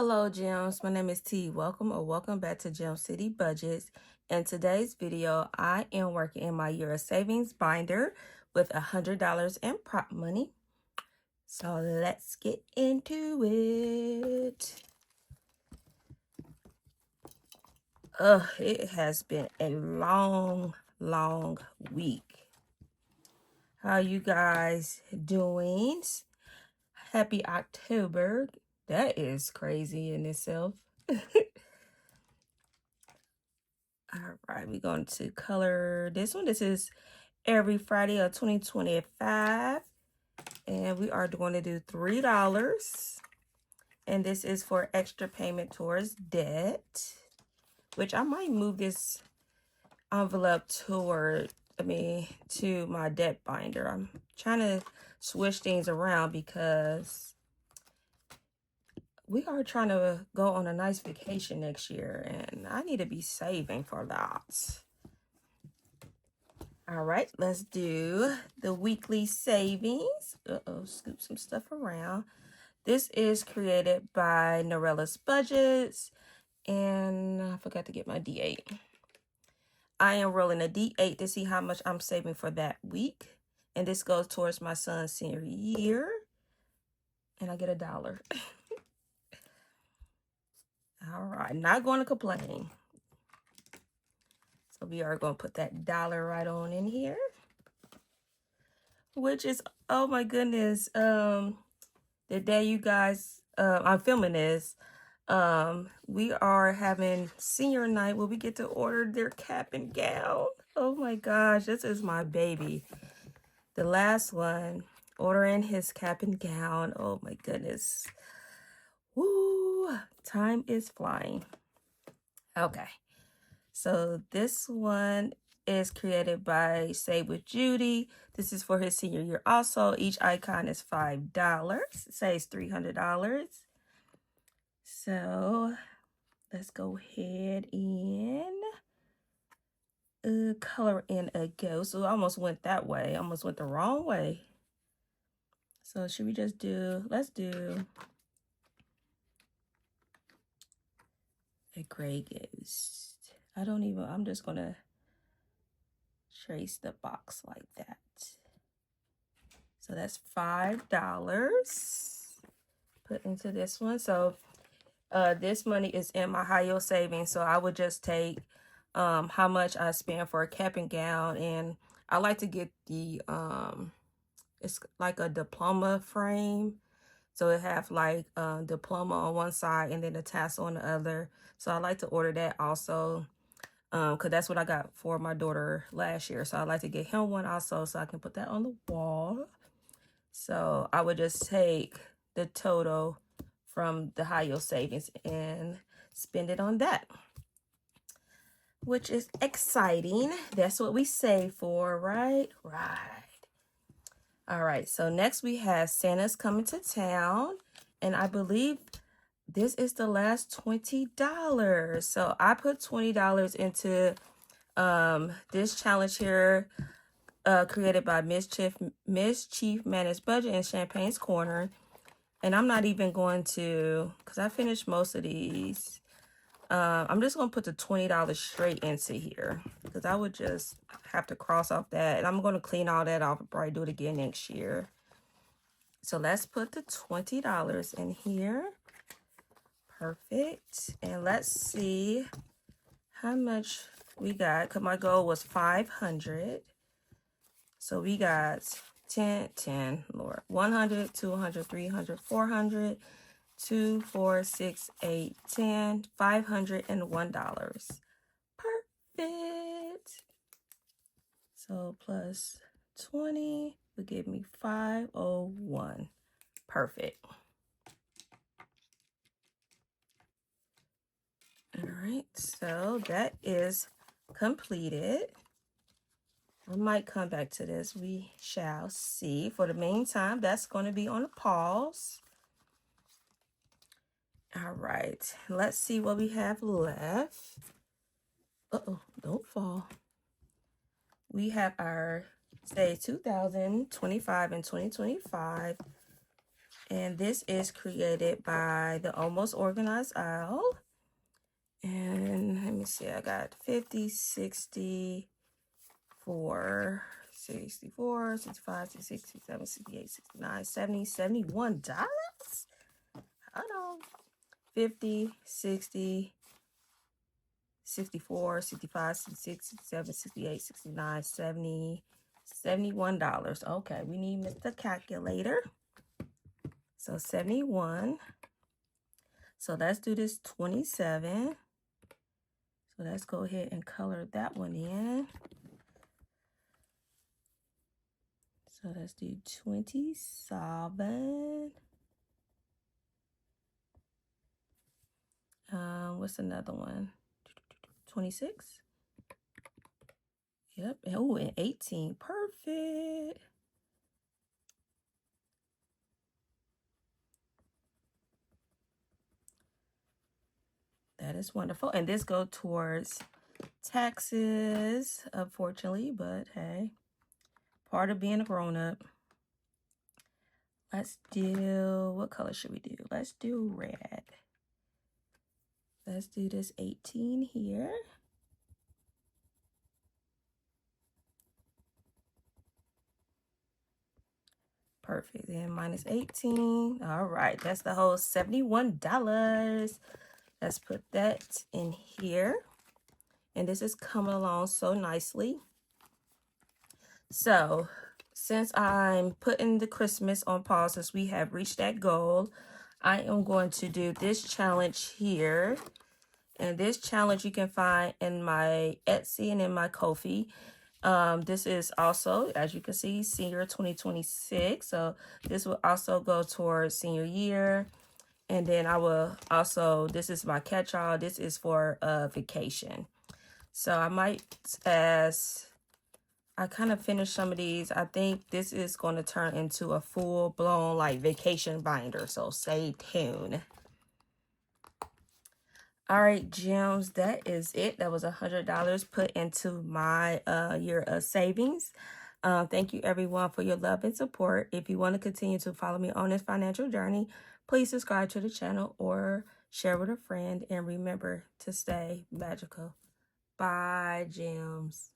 Hello gems, my name is T. Welcome back to Gem City Budgets. In today's video, I am working in my year of savings binder with $100 in prop money. So let's get into it. It has been a long week. How you guys doing? Happy October. That is crazy in itself. All right, we're going to color this one. This is every Friday of 2025. And we are going to do $3. And this is for extra payment towards debt, which I might move this envelope to my debt binder. I'm trying to switch things around because we are trying to go on a nice vacation next year, and I need to be saving for that. All right, let's do the weekly savings. Scoop some stuff around. This is created by Norella's Budgets, and I forgot to get my D8. I am rolling a D8 to see how much I'm saving for that week, and this goes towards my son's senior year, and I get $1. All right, not going to complain. So we are going to put that $1 right on in here, which is, oh my goodness, the day you guys, I'm filming this, we are having senior night where we get to order their cap and gown. Oh my gosh, this is my baby. The last one, ordering his cap and gown. Oh my goodness. Woo, time is flying. Okay, so this one is created by Save with Judy. This is for his senior year also. Each icon is $5. It says $300. So let's go ahead and color in a ghost. So I almost went that way. I almost went the wrong way. So should we just do, let's do a gray ghost. I'm just going to trace the box like that. So that's $5 put into this one. So this money is in my high yield savings. So I would just take how much I spend for a cap and gown, and I like to get the it's like a diploma frame. So it have like diploma on one side and then the tassel on the other. So I like to order that also, because that's what I got for my daughter last year. So I like to get him one also so I can put that on the wall. So I would just take the total from the high yield savings and spend it on that, which is exciting. That's what we save for, right? Right. All right, so next we have Santa's Coming to Town, and I believe this is the last $20. So I put $20 into this challenge here, created by Mischief Managed Budget and Champagne's Corner. And I'm not even going to, because I finished most of these. I'm just going to put the $20 straight into here, because I would just have to cross off that. And I'm going to clean all that off and probably do it again next year. So let's put the $20 in here. Perfect. And let's see how much we got, because my goal was 500. So we got 10, Lord, 100, 200, 300, 400, 2, 4, 6, 8, 10, $501. Perfect. So plus 20 would give me 501. Perfect. All right, so that is completed. I might come back to this. We shall see. For the meantime, that's going to be on a pause. All right, let's see what we have left. Don't fall. We have our, say, 2025 and 2025. And this is created by the Almost Organized Owl. And let me see, I got 50, 60, 64, 65, 66, 67, 68, 69, 70, $71. Hold on. 50, 60, 64, 65, 66, 67, 68, 69, 70, $71. Okay, we need Mr. Calculator. So 71. So let's do this 27. So let's go ahead and color that one in. So let's do 27. What's another one? 26. Yep. Oh, and 18. Perfect. That is wonderful. And this goes towards taxes, unfortunately, but hey, part of being a grown-up. Let's do, what color should we do? Let's do red. Let's do this 18 here. Perfect. Then minus 18. All right, that's the whole $71. Let's put that in here. And this is coming along so nicely. So since I'm putting the Christmas on pause, since we have reached that goal, I am going to do this challenge here. And this challenge you can find in my Etsy and in my Kofi. This is also, as you can see, senior 2026. So this will also go towards senior year. And then I will also, this is my catch-all. This is for vacation. So I might, as I kind of finished some of these, I think this is going to turn into a full-blown like vacation binder. So stay tuned. All right, gems, that is it. That was $100 put into my year of savings. Thank you, everyone, for your love and support. If you want to continue to follow me on this financial journey, please subscribe to the channel or share with a friend. And remember to stay magical. Bye, gems.